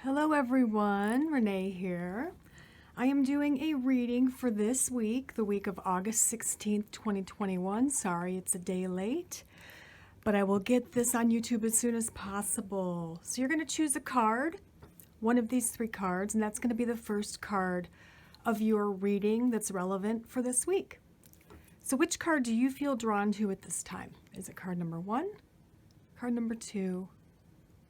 Hello everyone, Renee here. I am doing a reading for this week, the week of August 16th, 2021. Sorry, it's a day late, but I will get this on YouTube as soon as possible. So you're going to choose a card, one of these three cards, and that's going to be the first card of your reading that's relevant for this week. So which card do you feel drawn to at this time? Is it card number 1, card number 2,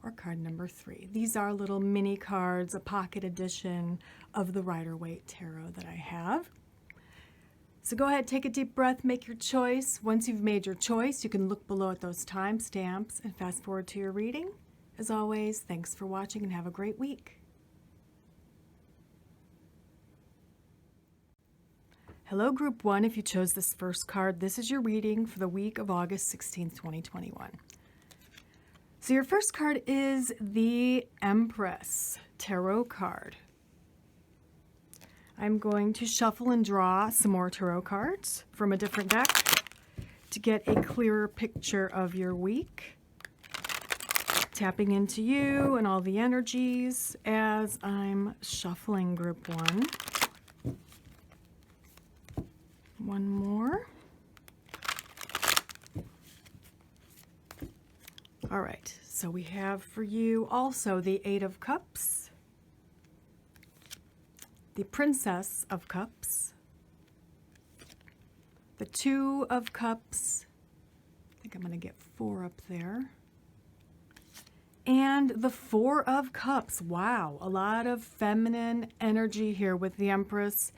or card number 3? These are little mini cards, a pocket edition of the Rider-Waite Tarot that I have. So go ahead, take a deep breath, make your choice. Once you've made your choice, you can look below at those timestamps and fast forward to your reading. As always, thanks for watching and have a great week. Hello, Group 1. If you chose this first card, this is your reading for the week of August 16th, 2021. So your first card is the Empress Tarot card. I'm going to shuffle and draw some more tarot cards from a different deck to get a clearer picture of your week. Tapping into you and all the energies as I'm shuffling Group 1. One more. All right, so we have for you also the 8 of Cups, the Princess of Cups, the 2 of Cups, I think I'm going to get 4 up there, and the 4 of Cups. Wow, a lot of feminine energy here with the Empress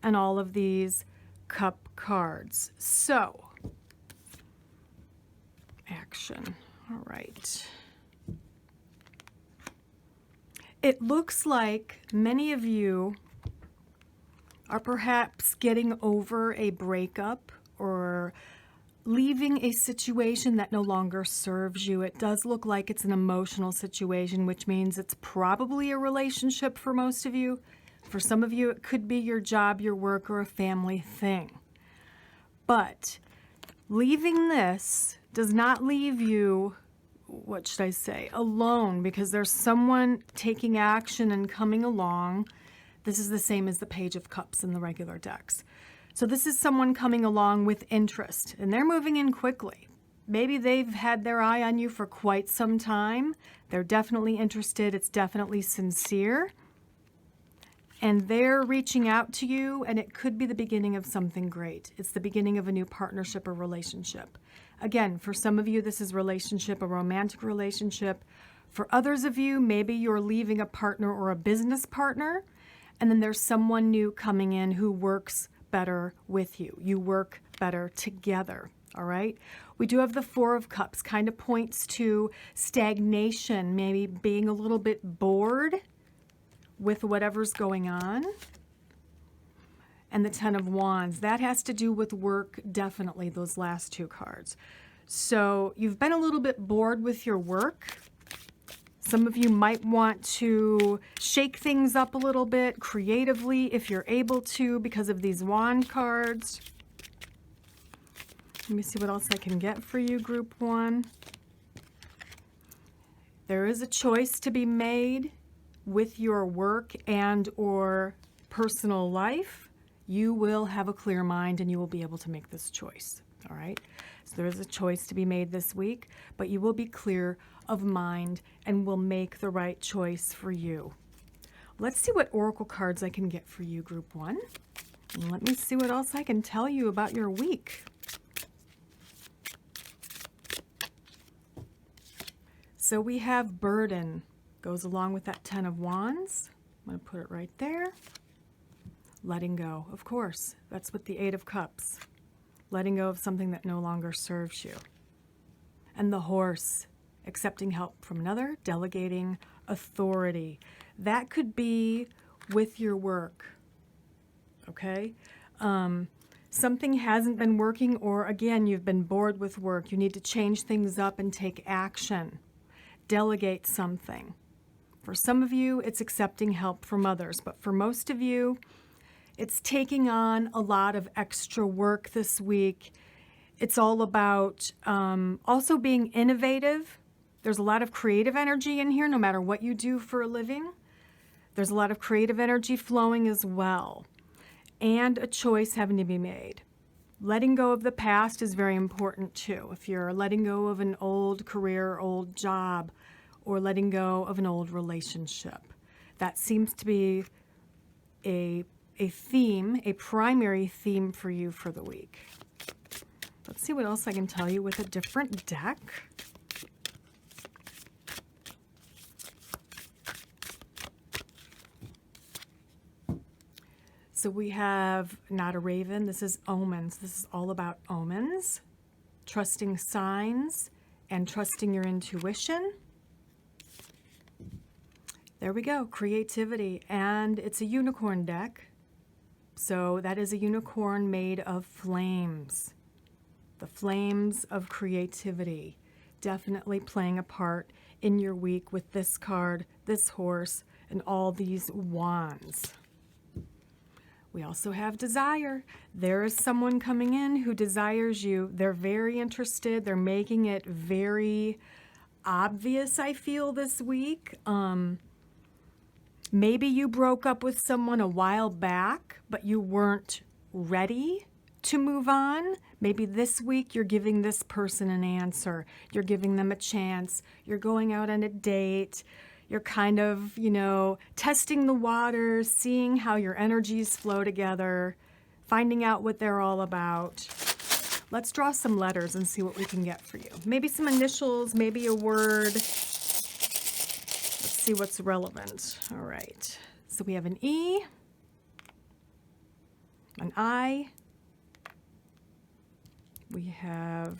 and all of these cup cards. So, action. All right. It looks like many of you are perhaps getting over a breakup or leaving a situation that no longer serves you. It does look like it's an emotional situation, which means it's probably a relationship for most of you. For some of you, it could be your job, your work, or a family thing. But leaving this does not leave you, what should I say, alone, because there's someone taking action and coming along. This is the same as the Page of Cups in the regular decks. So this is someone coming along with interest, and they're moving in quickly. Maybe they've had their eye on you for quite some time. They're definitely interested. It's definitely sincere. And they're reaching out to you, and it could be the beginning of something great. It's the beginning of a new partnership or relationship. Again, for some of you, this is relationship, a romantic relationship. For others of you, maybe you're leaving a partner or a business partner, and then there's someone new coming in who works better with you. You work better together, all right? We do have the 4 of Cups, kind of points to stagnation, maybe being a little bit bored with whatever's going on. And the 10 of Wands, that has to do with work, definitely, those last 2 cards. So you've been a little bit bored with your work. Some of you might want to shake things up a little bit creatively if you're able to because of these Wand cards. Let me see what else I can get for you, Group 1. There is a choice to be made with your work and or personal life. You will have a clear mind and you will be able to make this choice, all right? So there is a choice to be made this week, but you will be clear of mind and will make the right choice for you. Let's see what oracle cards I can get for you, Group 1. And let me see what else I can tell you about your week. So we have burden. Goes along with that 10 of Wands. I'm going to put it right there. Letting go, of course. That's with the 8 of Cups. Letting go of something that no longer serves you. And the Horse, accepting help from another, delegating authority. That could be with your work, okay? Something hasn't been working, or again, you've been bored with work. You need to change things up and take action. Delegate something. For some of you, it's accepting help from others, but for most of you, it's taking on a lot of extra work this week. It's all about also being innovative. There's a lot of creative energy in here, no matter what you do for a living. There's a lot of creative energy flowing as well, and a choice having to be made. Letting go of the past is very important too. If you're letting go of an old career, old job, or letting go of an old relationship, that seems to be a theme, a primary theme for you for the week. Let's see what else I can tell you with a different deck. So we have not a raven. This is omens. This is all about omens, trusting signs and trusting your intuition. There we go, creativity. And it's a unicorn deck. So that is a unicorn made of flames. The flames of creativity. Definitely playing a part in your week with this card, this horse, and all these wands. We also have desire. There is someone coming in who desires you. They're very interested. They're making it very obvious, I feel, this week. Maybe you broke up with someone a while back, but you weren't ready to move on. Maybe this week you're giving this person an answer. You're giving them a chance. You're going out on a date. You're kind of, testing the waters, seeing how your energies flow together, finding out what they're all about. Let's draw some letters and see what we can get for you. Maybe some initials, maybe a word. Let's see what's relevant. All right. So we have an E, an I, we have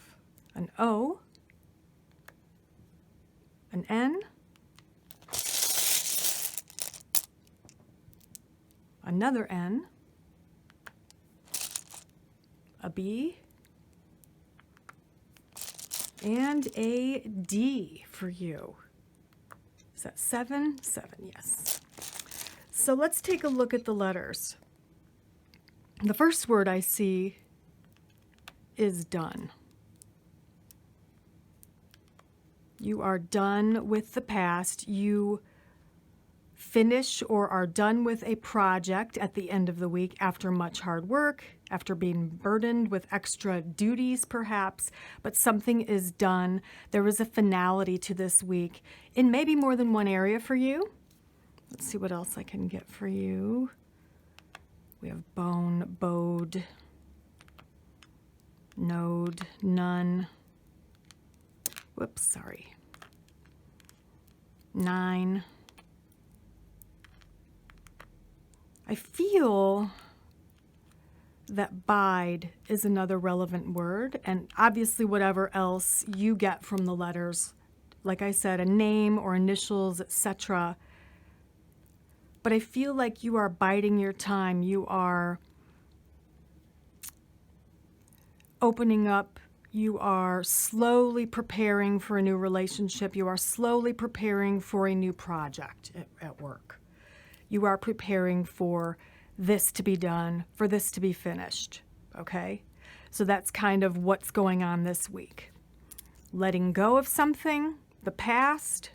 an O, an N, another N, a B, and a D for you. Is that 7? 7, yes. So let's take a look at the letters. The first word I see is done. You are done with the past. You finish or are done with a project at the end of the week after much hard work, after being burdened with extra duties perhaps, but something is done. There is a finality to this week in maybe more than one area for you. Let's see what else I can get for you. We have bone, bode, node, none. Whoops, sorry. 9. I feel that bide is another relevant word, and obviously whatever else you get from the letters, like I said, a name or initials, etc. But I feel like you are biding your time. You are opening up. You are slowly preparing for a new relationship. You are slowly preparing for a new project at work. You are preparing for this to be done, for this to be finished, okay? So that's kind of what's going on this week. Letting go of something, the past,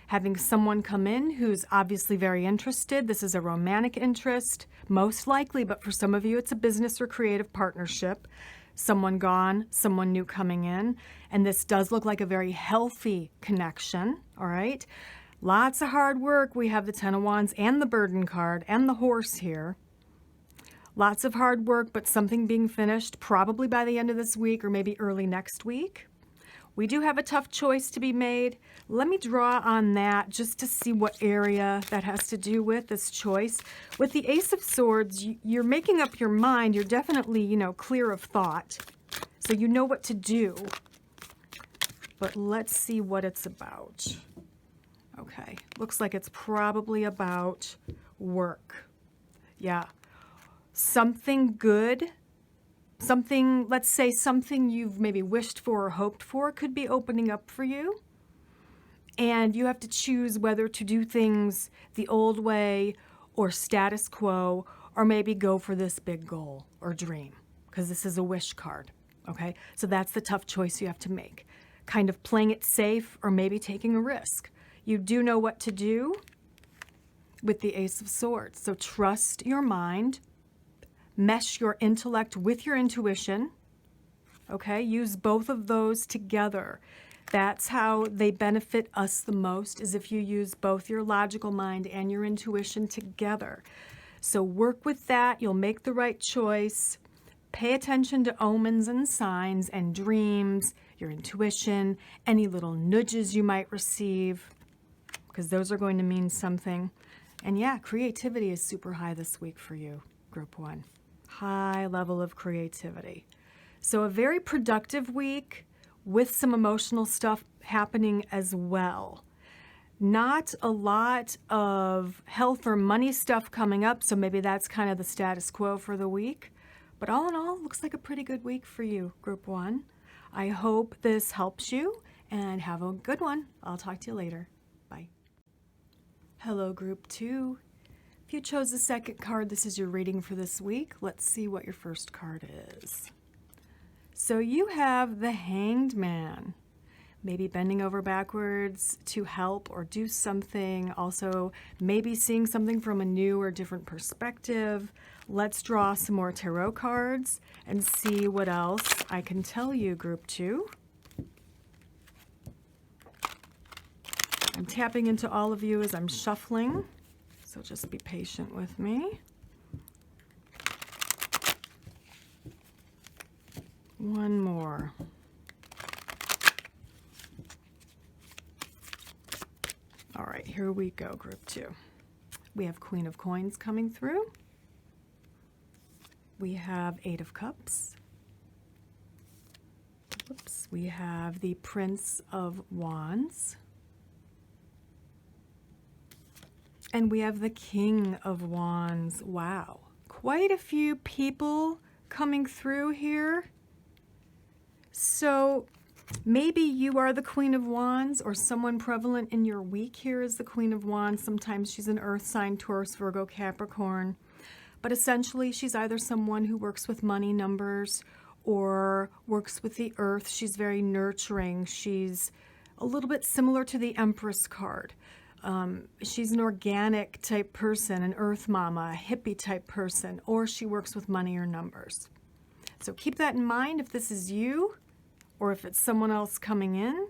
having someone come in who's obviously very interested. This is a romantic interest, most likely, but for some of you it's a business or creative partnership. Someone gone, someone new coming in, and this does look like a very healthy connection, all right? Lots of hard work. We have the Ten of Wands and the Burden card and the horse here. Lots of hard work, but something being finished probably by the end of this week or maybe early next week. We do have a tough choice to be made. Let me draw on that just to see what area that has to do with this choice. With the Ace of Swords, you're making up your mind. You're definitely, clear of thought. So you know what to do. But let's see what it's about. Okay, looks like it's probably about work. Yeah, something good, something, let's say something you've maybe wished for or hoped for could be opening up for you. And you have to choose whether to do things the old way or status quo, or maybe go for this big goal or dream, because this is a wish card, okay? So that's the tough choice you have to make. Kind of playing it safe or maybe taking a risk. You do know what to do, with the Ace of Swords. So trust your mind, mesh your intellect with your intuition, okay? Use both of those together. That's how they benefit us the most, is if you use both your logical mind and your intuition together. So work with that. You'll make the right choice. Pay attention to omens and signs and dreams, your intuition, any little nudges you might receive, because those are going to mean something. And yeah, creativity is super high this week for you, Group 1. High level of creativity. So a very productive week with some emotional stuff happening as well. Not a lot of health or money stuff coming up, so maybe that's kind of the status quo for the week. But all in all, looks like a pretty good week for you, Group 1. I hope this helps you, and have a good one. I'll talk to you later. Bye. Hello, Group 2. If you chose the second card, this is your reading for this week. Let's see what your first card is. So you have the Hanged Man. Maybe bending over backwards to help or do something. Also, maybe seeing something from a new or different perspective. Let's draw some more tarot cards and see what else I can tell you, Group 2. I'm tapping into all of you as I'm shuffling, so just be patient with me. One more. All right, here we go, Group 2. We have Queen of Coins coming through. We have Eight of Cups. Oops. We have the Prince of Wands. And we have the King of Wands. Wow, quite a few people coming through here. So maybe you are the Queen of Wands, or someone prevalent in your week here is the Queen of Wands. Sometimes she's an earth sign, Taurus, Virgo, Capricorn. But essentially, she's either someone who works with money numbers or works with the earth. She's very nurturing. She's a little bit similar to the Empress card. She's an organic type person, an earth mama, a hippie type person, or she works with money or numbers. So keep that in mind if this is you, or if it's someone else coming in.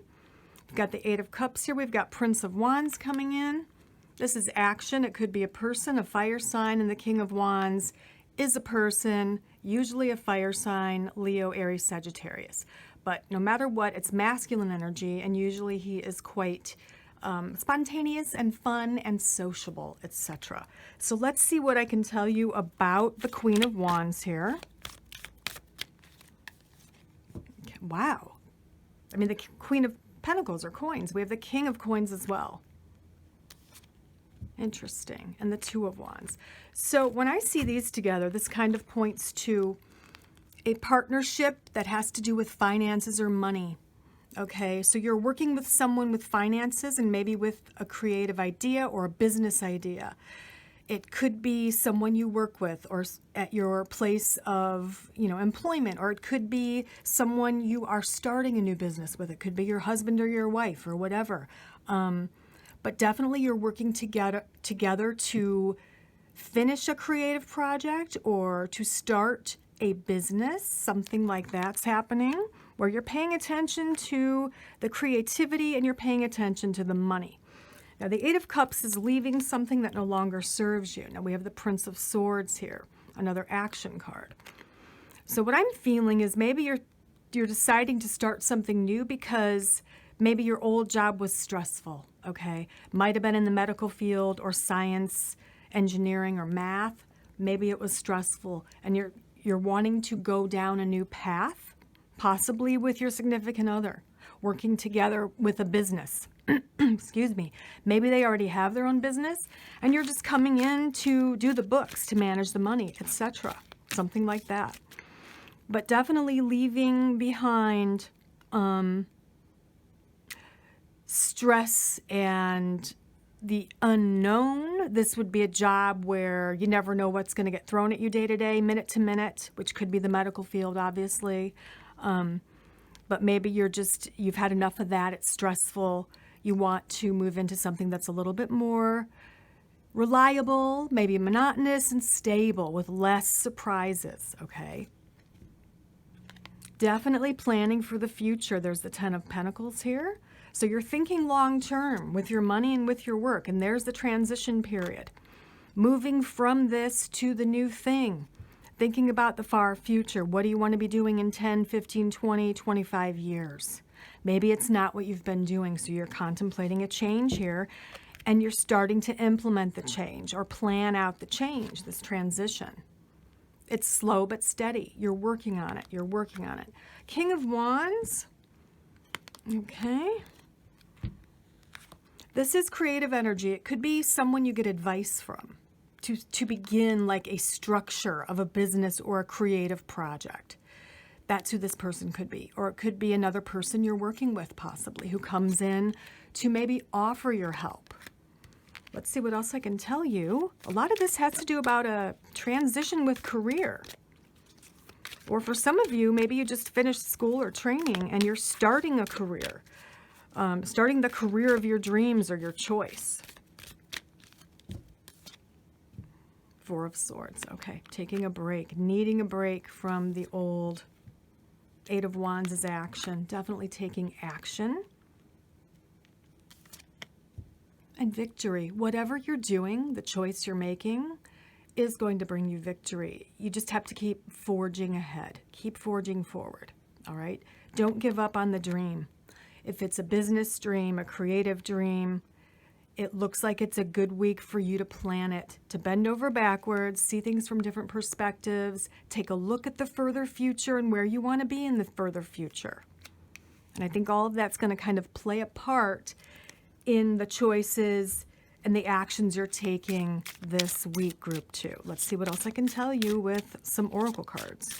We've got the Eight of Cups here. We've got Prince of Wands coming in. This is action. It could be a person, a fire sign, and the King of Wands is a person, usually a fire sign, Leo, Aries, Sagittarius. But no matter what, it's masculine energy, and usually he is quite spontaneous and fun and sociable, etc. So let's see what I can tell you about the Queen of Wands here. Wow. I mean, the Queen of Pentacles are coins. We have the King of Coins as well. Interesting. And the Two of Wands. So when I see these together, this kind of points to a partnership that has to do with finances or money. Okay, so you're working with someone with finances and maybe with a creative idea or a business idea. It could be someone you work with or at your place of, employment, or it could be someone you are starting a new business with. It could be your husband or your wife or whatever. But definitely you're working together to finish a creative project or to start a business. Something like that's happening, where you're paying attention to the creativity and you're paying attention to the money. Now, the Eight of Cups is leaving something that no longer serves you. Now, we have the Prince of Swords here, another action card. So what I'm feeling is maybe you're deciding to start something new because maybe your old job was stressful, okay? Might have been in the medical field or science, engineering, or math. Maybe it was stressful, and you're wanting to go down a new path, possibly with your significant other, working together with a business. Excuse me. Maybe they already have their own business and you're just coming in to do the books, to manage the money, etc. Something like that. But definitely leaving behind stress and the unknown. This would be a job where you never know what's going to get thrown at you day to day, minute to minute, which could be the medical field, obviously. But maybe you've had enough of that. It's stressful. You want to move into something that's a little bit more reliable, maybe monotonous and stable with less surprises, okay? Definitely planning for the future. There's the Ten of Pentacles here. So you're thinking long term with your money and with your work, and there's the transition period. Moving from this to the new thing. Thinking about the far future. What do you want to be doing in 10, 15, 20, 25 years? Maybe it's not what you've been doing, so you're contemplating a change here, and you're starting to implement the change or plan out the change, this transition. It's slow but steady. You're working on it. You're working on it. King of Wands. Okay. This is creative energy. It could be someone you get advice from to begin like a structure of a business or a creative project. That's who this person could be. Or it could be another person you're working with possibly who comes in to maybe offer your help. Let's see what else I can tell you. A lot of this has to do about a transition with career. Or for some of you, maybe you just finished school or training and you're starting a career. Starting the career of your dreams or your choice. Four of Swords. Okay, taking a break, needing a break from the old. Eight of Wands is action. Definitely taking action. And victory. Whatever you're doing, the choice you're making is going to bring you victory. You just have to keep forging ahead. Keep forging forward. All right? Don't give up on the dream. If it's a business dream, a creative dream, it looks like it's a good week for you to plan it, to bend over backwards, see things from different perspectives, take a look at the further future and where you want to be in the further future. And I think all of that's going to kind of play a part in the choices and the actions you're taking this week, Group 2. Let's see what else I can tell you with some oracle cards.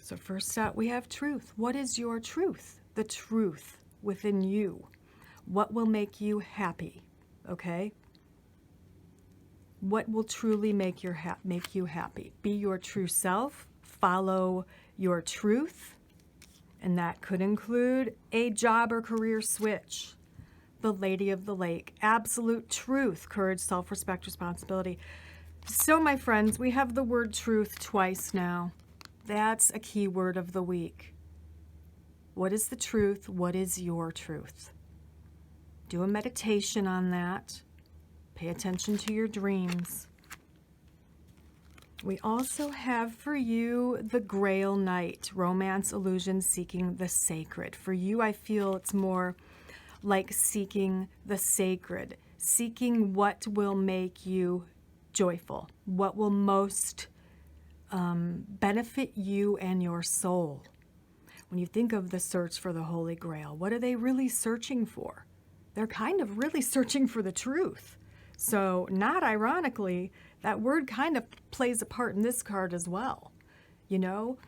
So first out, we have truth. What is your truth? The truth within you. What will make you happy, okay? What will truly make you happy? Be your true self. Follow your truth. And that could include a job or career switch. The Lady of the Lake. Absolute truth. Courage, self-respect, responsibility. So, my friends, we have the word truth twice now. That's a key word of the week. What is the truth? What is your truth? Do a meditation on that. Pay attention to your dreams. We also have for you the Grail Knight, romance, illusion, seeking the sacred. For you, I feel it's more like seeking the sacred, seeking what will make you joyful, what will most benefit you and your soul. When you think of the search for the Holy Grail, what are they really searching for? They're kind of really searching for the truth. So, not ironically, that word kind of plays a part in this card as well. You know,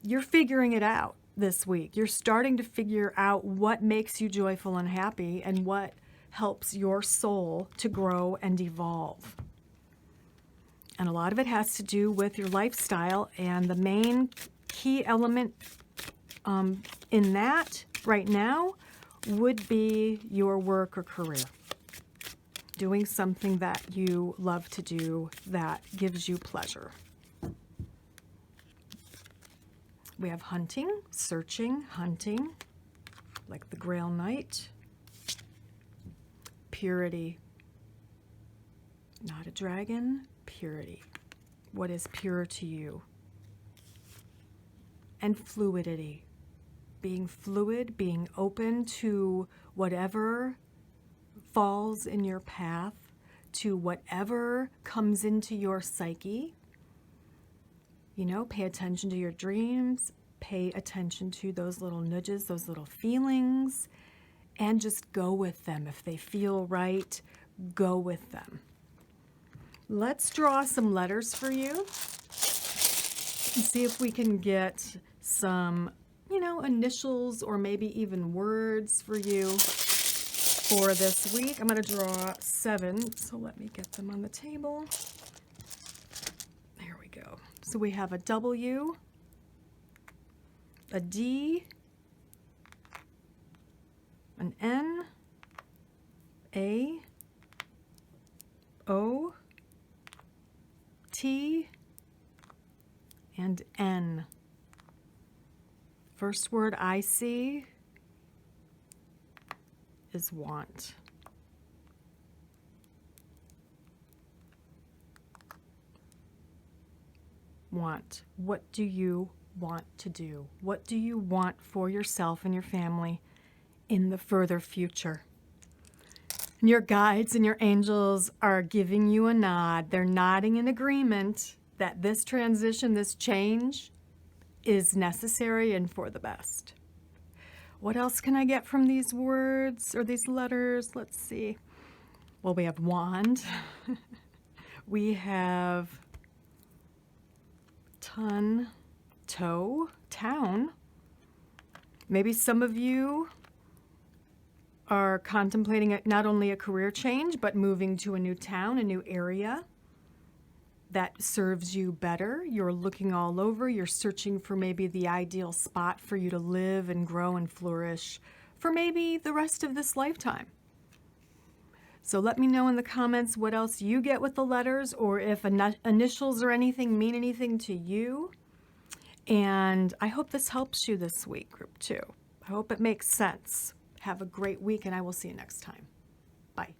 you're figuring it out this week. You're starting to figure out what makes you joyful and happy and what helps your soul to grow and evolve. And a lot of it has to do with your lifestyle, and the main key element in that right now would be your work or career. Doing something that you love to do that gives you pleasure. We have hunting, searching, hunting, like the Grail Knight. Purity. Not a dragon. Purity. What is pure to you? And fluidity. Being fluid, being open to whatever falls in your path, to whatever comes into your psyche. You know, pay attention to your dreams, pay attention to those little nudges, those little feelings, and just go with them. If they feel right, go with them. Let's draw some letters for you and see if we can get some, you know, initials or maybe even words for you for this week. I'm going to draw 7, so let me get them on the table. There we go. So we have a W, a D, N, A, O, T, and N. First word I see is want. Want. What do you want to do? What do you want for yourself and your family in the further future? And your guides and your angels are giving you a nod. They're nodding in agreement that this transition, this change, is necessary and for the best. What else can I get from these words or these letters? Let's see. Well, we have wand. We have ton, toe, town. Maybe some of you are contemplating not only a career change, but moving to a new town, a new area that serves you better. You're looking all over. You're searching for maybe the ideal spot for you to live and grow and flourish for maybe the rest of this lifetime. So let me know in the comments what else you get with the letters, or if initials or anything mean anything to you. And I hope this helps you this week, Group 2. I hope it makes sense. Have a great week, and I will see you next time. Bye.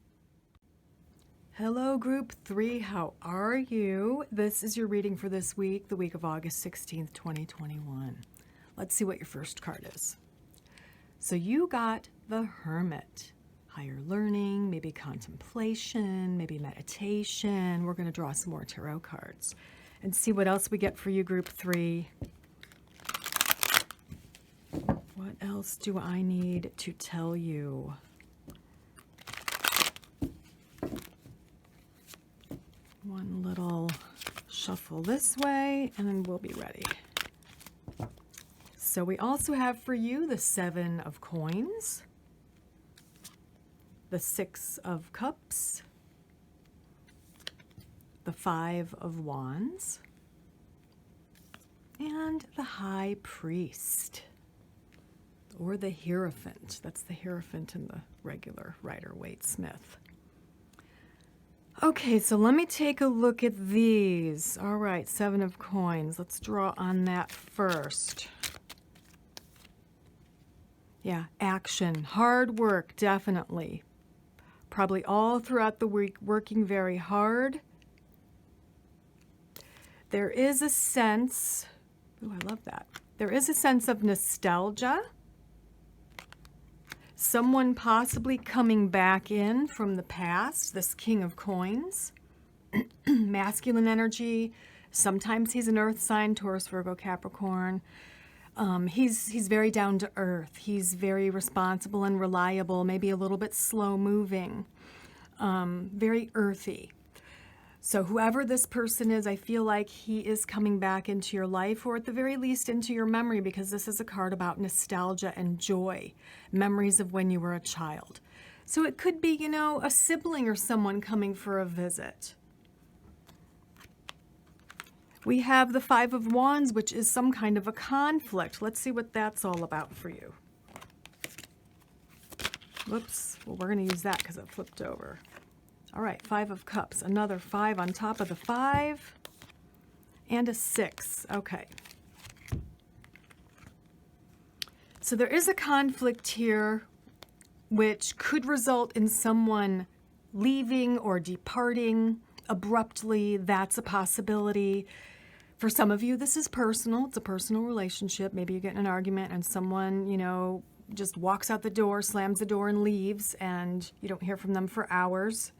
Hello, Group 3. How are you? This is your reading for this week, the week of August 16th, 2021. Let's see what your first card is. So you got the Hermit. Higher learning, maybe contemplation, maybe meditation. We're going to draw some more tarot cards and see what else we get for you, Group 3. What else do I need to tell you? One little shuffle this way, and then we'll be ready. So we also have for you the 7 of Coins, the 6 of Cups, the 5 of Wands, and the High Priest, or the Hierophant. That's the Hierophant in the regular Rider-Waite-Smith. Okay, so let me take a look at these. All right, 7 of Coins. Let's draw on that first. Yeah, action, hard work, definitely. Probably all throughout the week, working very hard. There is a sense, ooh, I love that. There is a sense of nostalgia. Someone possibly coming back in from the past, this King of Coins. Masculine energy. Sometimes he's an earth sign, Taurus, Virgo, Capricorn. He's very down to earth. He's very responsible and reliable, maybe a little bit slow moving, very earthy. So whoever this person is, I feel like he is coming back into your life, or at the very least into your memory, because this is a card about nostalgia and joy, memories of when you were a child. So it could be, you know, a sibling or someone coming for a visit. We have the 5 of Wands, which is some kind of a conflict. Let's see what that's all about for you. Whoops. Well, we're going to use that because it flipped over. All right, 5 of Cups. Another 5 on top of the 5. And a 6. Okay. So there is a conflict here which could result in someone leaving or departing abruptly. That's a possibility. For some of you, this is personal. It's a personal relationship. Maybe you get in an argument and someone, you know, just walks out the door, slams the door and leaves, and you don't hear from them for hours.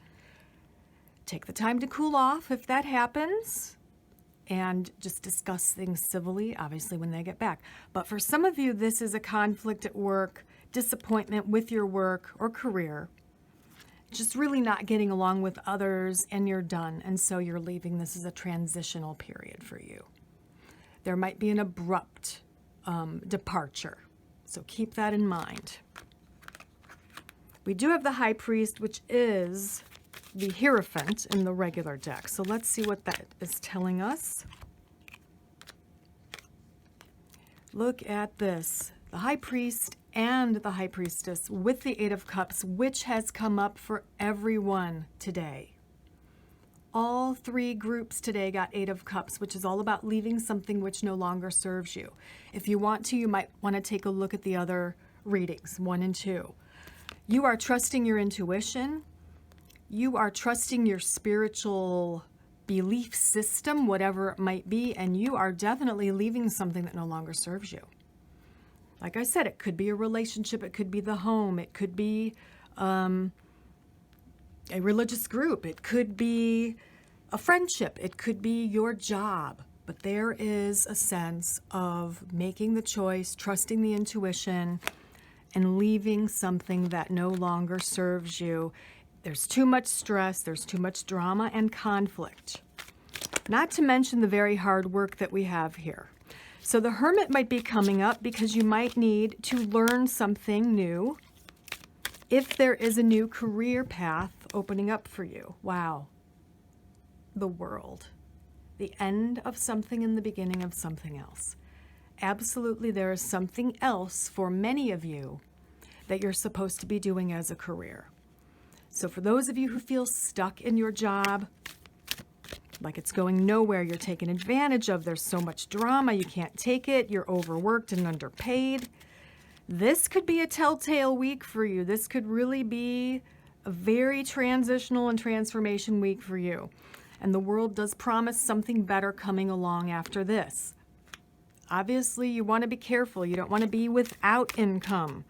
Take the time to cool off if that happens, and just discuss things civilly, obviously, when they get back. But for some of you, this is a conflict at work, disappointment with your work or career, just really not getting along with others, and you're done, and so you're leaving. This is a transitional period for you. There might be an abrupt departure, so keep that in mind. We do have the High Priest, which is the Hierophant in the regular deck. So let's see what that is telling us. Look at this. The High Priest and the High Priestess with the Eight of Cups, which has come up for everyone today. All three groups today got Eight of Cups, which is all about leaving something which no longer serves you. If you want to, you might want to take a look at the other readings, 1 and 2. You are trusting your intuition. You are trusting your spiritual belief system, whatever it might be, and you are definitely leaving something that no longer serves you. Like I said, it could be a relationship, it could be the home, it could be a religious group, it could be a friendship, it could be your job. But there is a sense of making the choice, trusting the intuition, and leaving something that no longer serves you. There's too much stress, there's too much drama and conflict. Not to mention the very hard work that we have here. So the Hermit might be coming up because you might need to learn something new if there is a new career path opening up for you. Wow. The World. The end of something and the beginning of something else. Absolutely, there is something else for many of you that you're supposed to be doing as a career. So for those of you who feel stuck in your job, like it's going nowhere, you're taken advantage of, there's so much drama, you can't take it, you're overworked and underpaid, this could be a telltale week for you. This could really be a very transitional and transformation week for you. And the World does promise something better coming along after this. Obviously, you want to be careful. You don't want to be without income.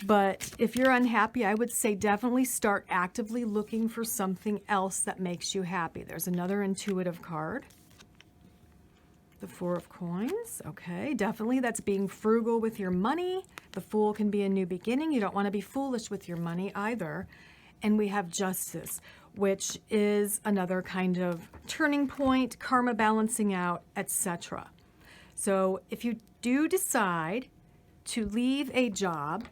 But if you're unhappy, I would say definitely start actively looking for something else that makes you happy. There's another intuitive card. The Four of Coins. Okay, definitely that's being frugal with your money. The Fool can be a new beginning. You don't want to be foolish with your money either. And we have Justice, which is another kind of turning point, karma balancing out, etc. So if you do decide to leave a job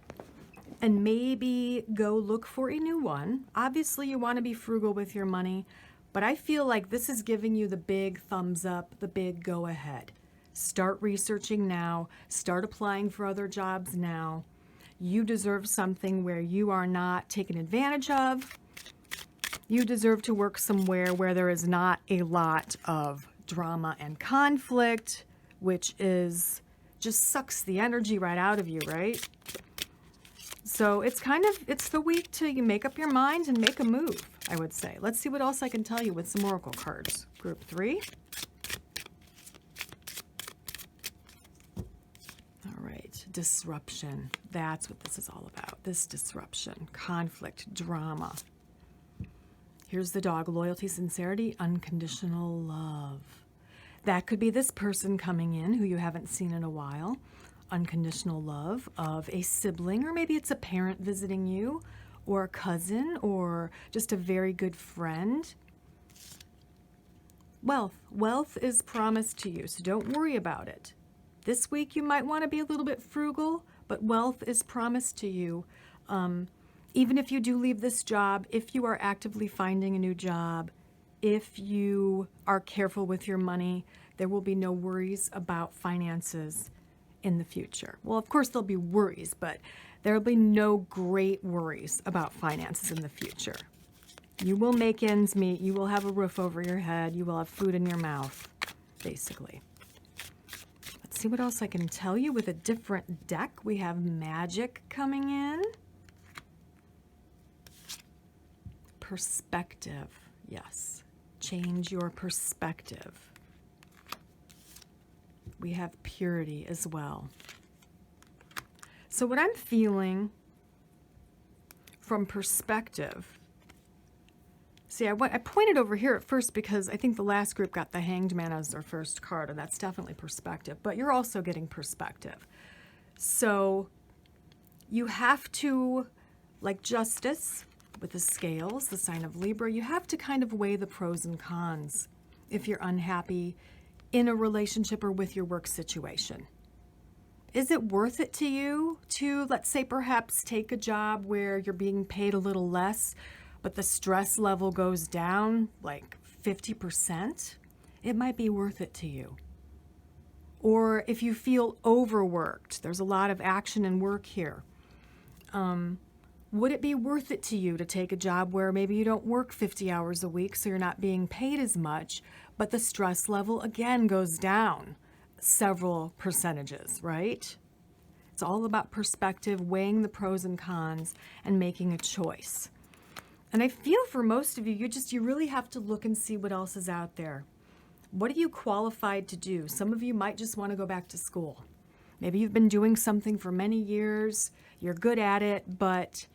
and maybe go look for a new one, obviously you want to be frugal with your money, but I feel like this is giving you the big thumbs up, the big go ahead. Start researching now, start applying for other jobs now. You deserve something where you are not taken advantage of. You deserve to work somewhere where there is not a lot of drama and conflict, which is just sucks the energy right out of you, right? So it's the week to make up your mind and make a move, I would say. Let's see what else I can tell you with some oracle cards. Group 3. All right, disruption. That's what this is all about. This disruption, conflict, drama. Here's the Dog. Loyalty, sincerity, unconditional love. That could be this person coming in who you haven't seen in a while. Unconditional love of a sibling, or maybe it's a parent visiting you, or a cousin, or just a very good friend. Wealth. Wealth is promised to you, so don't worry about it. This week you might want to be a little bit frugal, but wealth is promised to you. Even if you do leave this job, if you are actively finding a new job, if you are careful with your money, there will be no worries about finances in the future. Well, of course there'll be worries, but there will be no great worries about finances in the future. You will make ends meet, you will have a roof over your head, you will have food in your mouth, basically. Let's see what else I can tell you with a different deck. We have Magic coming in. Perspective, yes. Change your perspective. We have Purity as well. So what I'm feeling from perspective, see, I pointed over here at first because I think the last group got the Hanged Man as their first card, and that's definitely perspective, but you're also getting perspective. So you have to, like Justice with the scales, the sign of Libra, you have to kind of weigh the pros and cons if you're unhappy in a relationship or with your work situation. Is it worth it to you to, let's say, perhaps take a job where you're being paid a little less, but the stress level goes down like 50%? It might be worth it to you. Or if you feel overworked, there's a lot of action and work here. Would it be worth it to you to take a job where maybe you don't work 50 hours a week, so you're not being paid as much, but the stress level again goes down several percentages, right? It's all about perspective, weighing the pros and cons, and making a choice. And I feel for most of you, you really have to look and see what else is out there. What are you qualified to do? Some of you might just want to go back to school. Maybe you've been doing something for many years, you're good at it, but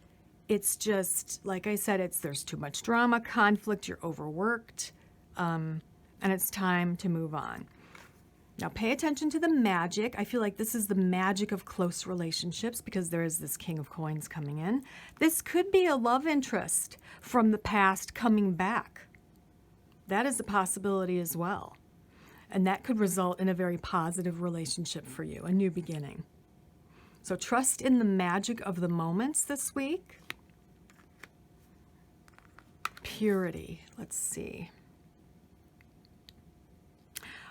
it's just, like I said, there's too much drama, conflict, you're overworked, and it's time to move on. Now pay attention to the magic. I feel like this is the magic of close relationships because there is this King of Coins coming in. This could be a love interest from the past coming back. That is a possibility as well. And that could result in a very positive relationship for you, a new beginning. So trust in the magic of the moments this week. Purity, let's see.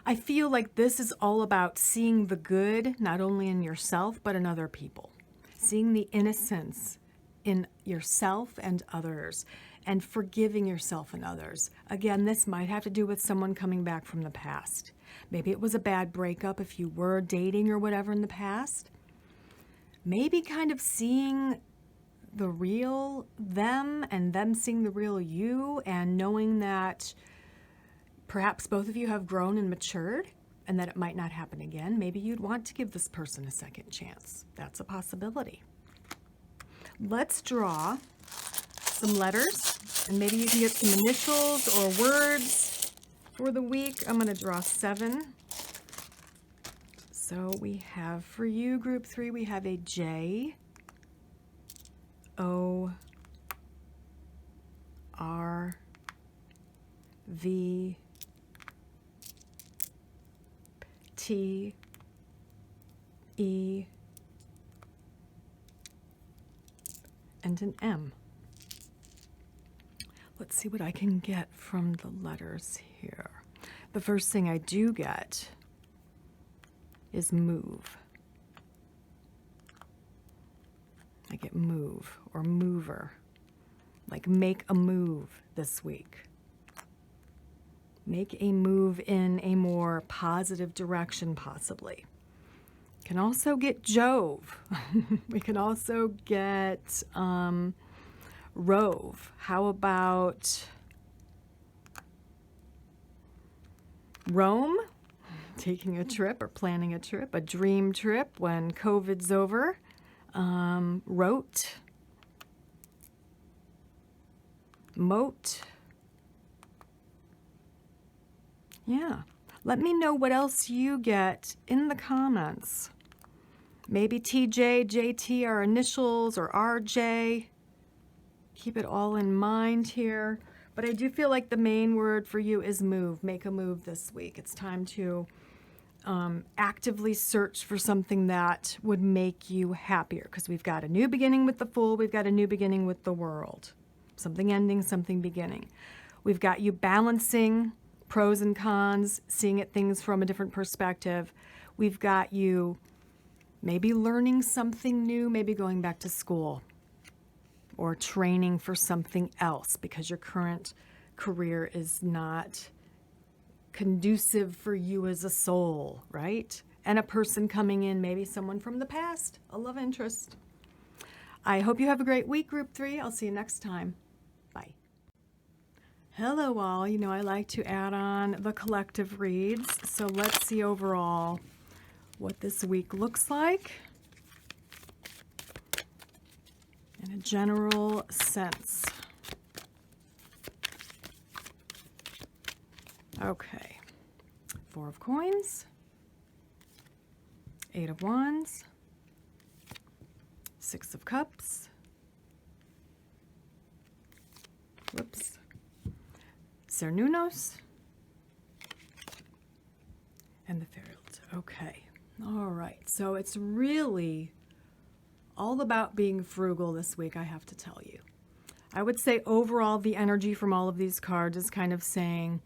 I feel like this is all about seeing the good, not only in yourself, but in other people. Seeing the innocence in yourself and others, and forgiving yourself and others. Again, this might have to do with someone coming back from the past. Maybe it was a bad breakup if you were dating or whatever in the past. Maybe kind of seeing the real them and them seeing the real you, and knowing that perhaps both of you have grown and matured and that it might not happen again. Maybe you'd want to give this person a second chance. That's a possibility. Let's draw some letters, and maybe you can get some initials or words for the week. I'm going to draw 7. So we have, for you, group 3, we have a J, O, R, V, T, E, and an M. Let's see what I can get from the letters here. The first thing I do get is move. I get move or mover, like make a move this week. Make a move in a more positive direction, possibly. Can also get Jove. We can also get Rove. How about Rome? Taking a trip or planning a trip, a dream trip when COVID's over. Wrote. Moat. Yeah. Let me know what else you get in the comments. Maybe TJ, JT are initials, or RJ. Keep it all in mind here. But I do feel like the main word for you is move. Make a move this week. It's time to actively search for something that would make you happier, because we've got a new beginning with the Fool. We've got a new beginning with the World. Something ending, something beginning. We've got you balancing pros and cons, seeing at things from a different perspective. We've got you maybe learning something new, maybe going back to school or training for something else because your current career is not conducive for you as a soul, right? And a person coming in, maybe someone from the past, a love interest. I hope you have a great week, Group 3. I'll see you next time. Bye. Hello, all. You know, I like to add on the collective reads. So let's see overall what this week looks like in a general sense. Okay. 4 of Coins, 8 of Wands, 6 of Cups, whoops, Cernunos, and the Fairies. Okay. All right. So it's really all about being frugal this week, I have to tell you. I would say overall the energy from all of these cards is kind of saying,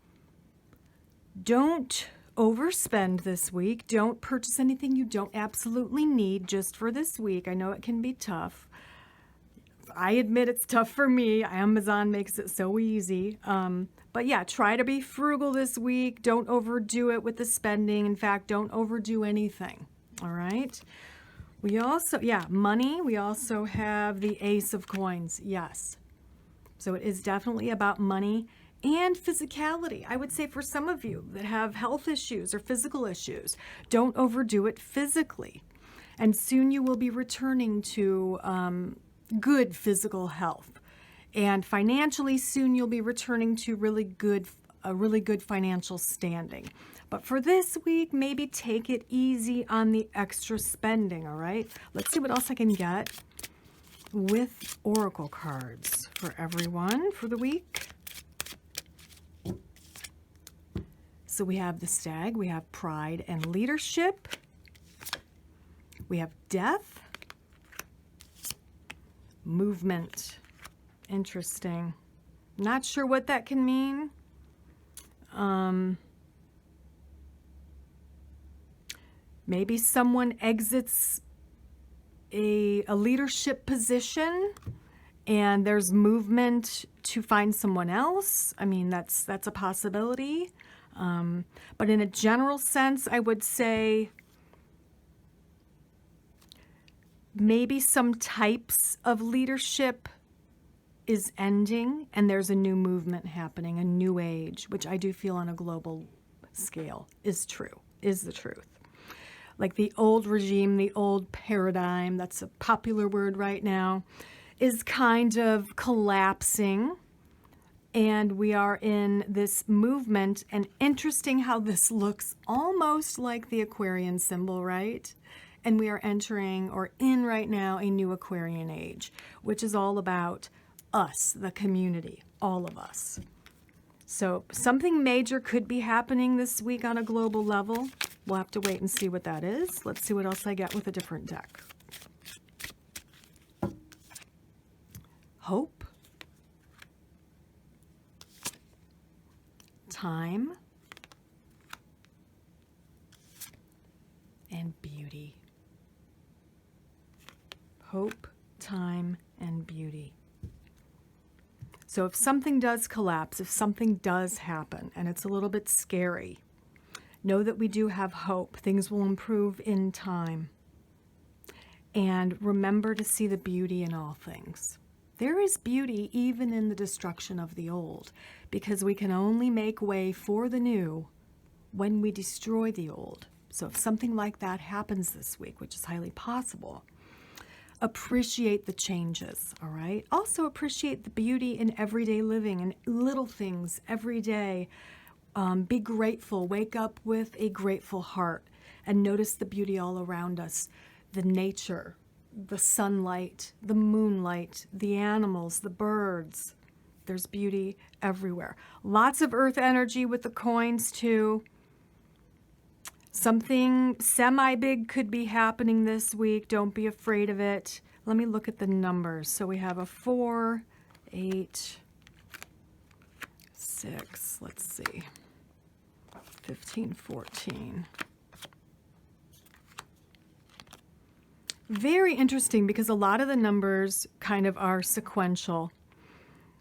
don't overspend this week. Don't purchase anything you don't absolutely need just for this week. I know it can be tough. I admit it's tough for me. Amazon makes it so easy. But yeah, try to be frugal this week. Don't overdo it with the spending. In fact, don't overdo anything. All right. We also, money. We also have the Ace of Coins. Yes. So it is definitely about money and physicality. I would say for some of you that have health issues or physical issues, don't overdo it physically. And soon you will be returning to good physical health. And financially, soon you'll be returning to a really good financial standing. But for this week, maybe take it easy on the extra spending, all right? Let's see what else I can get with oracle cards for everyone for the week. So we have the Stag, we have Pride and Leadership, we have Death, Movement. Interesting. Not sure what that can mean. Maybe someone exits a leadership position and there's movement to find someone else. I mean, that's a possibility. But in a general sense, I would say maybe some types of leadership is ending and there's a new movement happening, a new age, which I do feel on a global scale is the truth. Like the old regime, the old paradigm, that's a popular word right now, is kind of collapsing. And we are in this movement, and interesting how this looks almost like the Aquarian symbol, right? And we are entering or in right now a new Aquarian age, which is all about us, the community, all of us. So something major could be happening this week on a global level. We'll have to wait and see what that is. Let's see what else I get with a different deck. Hope. Time. And beauty. Hope, time, and beauty. So if something does collapse, if something does happen, and it's a little bit scary, know that we do have hope. Things will improve in time. And remember to see the beauty in all things. There is beauty even in the destruction of the old, because we can only make way for the new when we destroy the old. So if something like that happens this week, which is highly possible, appreciate the changes, all right? Also appreciate the beauty in everyday living and little things every day. Be grateful. Wake up with a grateful heart and notice the beauty all around us. The nature, the sunlight, the moonlight, the animals, the birds. There's beauty everywhere. Lots of earth energy with the coins too. Something semi-big could be happening this week. Don't be afraid of it. Let me look at the numbers. So we have a 4, 8, 6, let's see, 15, 14. Very interesting because a lot of the numbers kind of are sequential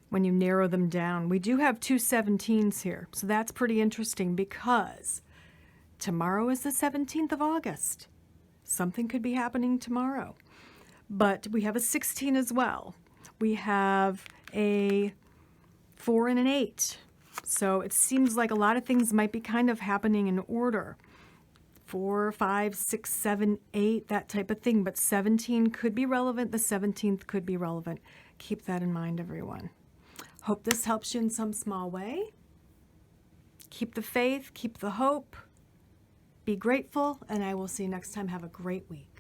when you narrow them down. We do have 2 17s here, so that's pretty interesting because tomorrow is the 17th of August. Something could be happening tomorrow. But we have a 16 as well. We have a 4 and an 8. So it seems like a lot of things might be kind of happening in order. 4, 5, 6, 7, 8, that type of thing. But 17 could be relevant. The 17th could be relevant. Keep that in mind, everyone. Hope this helps you in some small way. Keep the faith, keep the hope. Be grateful, and I will see you next time. Have a great week.